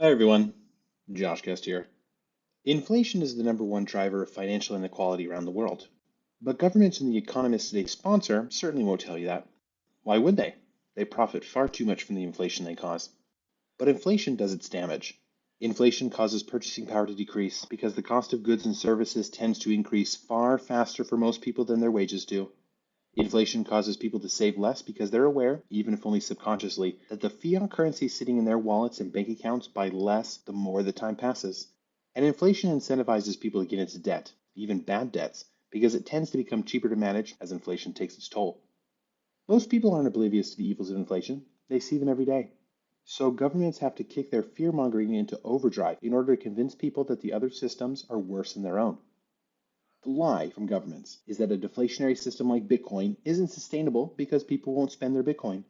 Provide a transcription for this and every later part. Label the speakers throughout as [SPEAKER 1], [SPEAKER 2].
[SPEAKER 1] Hi everyone, Josh Guest here. Inflation is the number one driver of financial inequality around the world. But governments and the economists they sponsor certainly won't tell you that. Why would they? They profit far too much from the inflation they cause. But inflation does its damage. Inflation causes purchasing power to decrease because the cost of goods and services tends to increase far faster for most people than their wages do. Inflation causes people to save less because they're aware, even if only subconsciously, that the fiat currency sitting in their wallets and bank accounts buy less the more the time passes. And inflation incentivizes people to get into debt, even bad debts, because it tends to become cheaper to manage as inflation takes its toll. Most people aren't oblivious to the evils of inflation, they see them every day. So governments have to kick their fear mongering into overdrive in order to convince people that the other systems are worse than their own. The lie from governments is that a deflationary system like Bitcoin isn't sustainable because people won't spend their Bitcoin.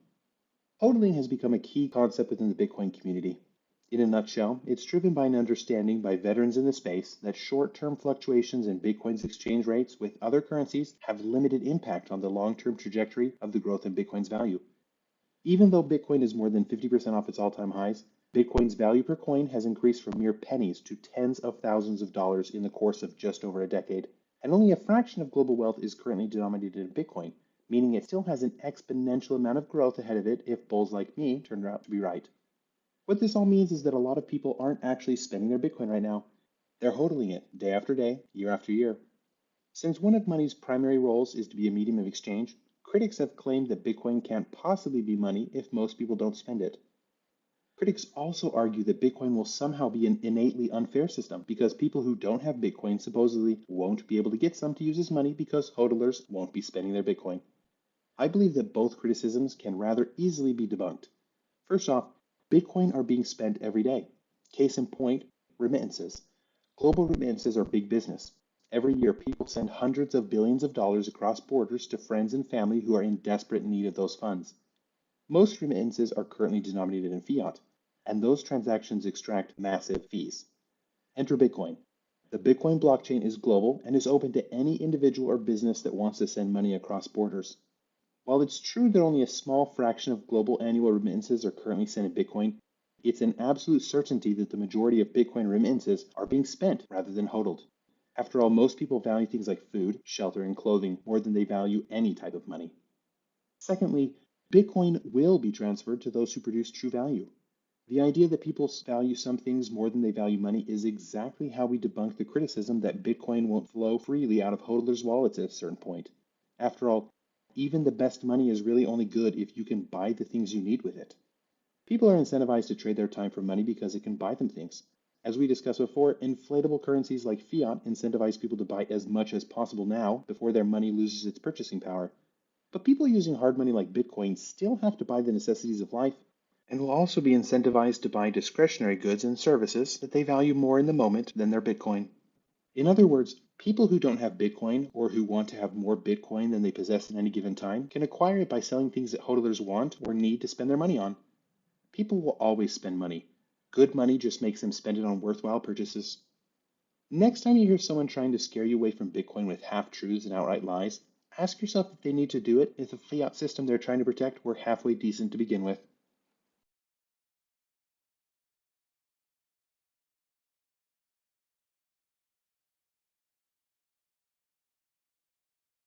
[SPEAKER 1] Hodling has become a key concept within the Bitcoin community. In a nutshell, it's driven by an understanding by veterans in the space that short-term fluctuations in Bitcoin's exchange rates with other currencies have limited impact on the long-term trajectory of the growth in Bitcoin's value. Even though Bitcoin is more than 50% off its all-time highs, Bitcoin's value per coin has increased from mere pennies to tens of thousands of dollars in the course of just over a decade. And only a fraction of global wealth is currently denominated in Bitcoin, meaning it still has an exponential amount of growth ahead of it if bulls like me turn out to be right. What this all means is that a lot of people aren't actually spending their Bitcoin right now. They're hodling it day after day, year after year. Since one of money's primary roles is to be a medium of exchange, critics have claimed that Bitcoin can't possibly be money if most people don't spend it. Critics also argue that Bitcoin will somehow be an innately unfair system because people who don't have Bitcoin supposedly won't be able to get some to use as money because hodlers won't be spending their Bitcoin. I believe that both criticisms can rather easily be debunked. First off, Bitcoin are being spent every day. Case in point, remittances. Global remittances are big business. Every year, people send hundreds of billions of dollars across borders to friends and family who are in desperate need of those funds. Most remittances are currently denominated in fiat, and those transactions extract massive fees. Enter Bitcoin. The Bitcoin blockchain is global and is open to any individual or business that wants to send money across borders. While it's true that only a small fraction of global annual remittances are currently sent in Bitcoin, it's an absolute certainty that the majority of Bitcoin remittances are being spent rather than hodled. After all, most people value things like food, shelter, and clothing more than they value any type of money. Secondly, Bitcoin will be transferred to those who produce true value. The idea that people value some things more than they value money is exactly how we debunk the criticism that Bitcoin won't flow freely out of hodlers' wallets at a certain point. After all, even the best money is really only good if you can buy the things you need with it. People are incentivized to trade their time for money because it can buy them things. As we discussed before, inflatable currencies like fiat incentivize people to buy as much as possible now before their money loses its purchasing power. But people using hard money like Bitcoin still have to buy the necessities of life and will also be incentivized to buy discretionary goods and services that they value more in the moment than their Bitcoin. In other words, people who don't have Bitcoin or who want to have more Bitcoin than they possess at any given time can acquire it by selling things that hodlers want or need to spend their money on. People will always spend money. Good money just makes them spend it on worthwhile purchases. Next time you hear someone trying to scare you away from Bitcoin with half-truths and outright lies, ask yourself if they need to do it if the fiat system they're trying to protect were halfway decent to begin with.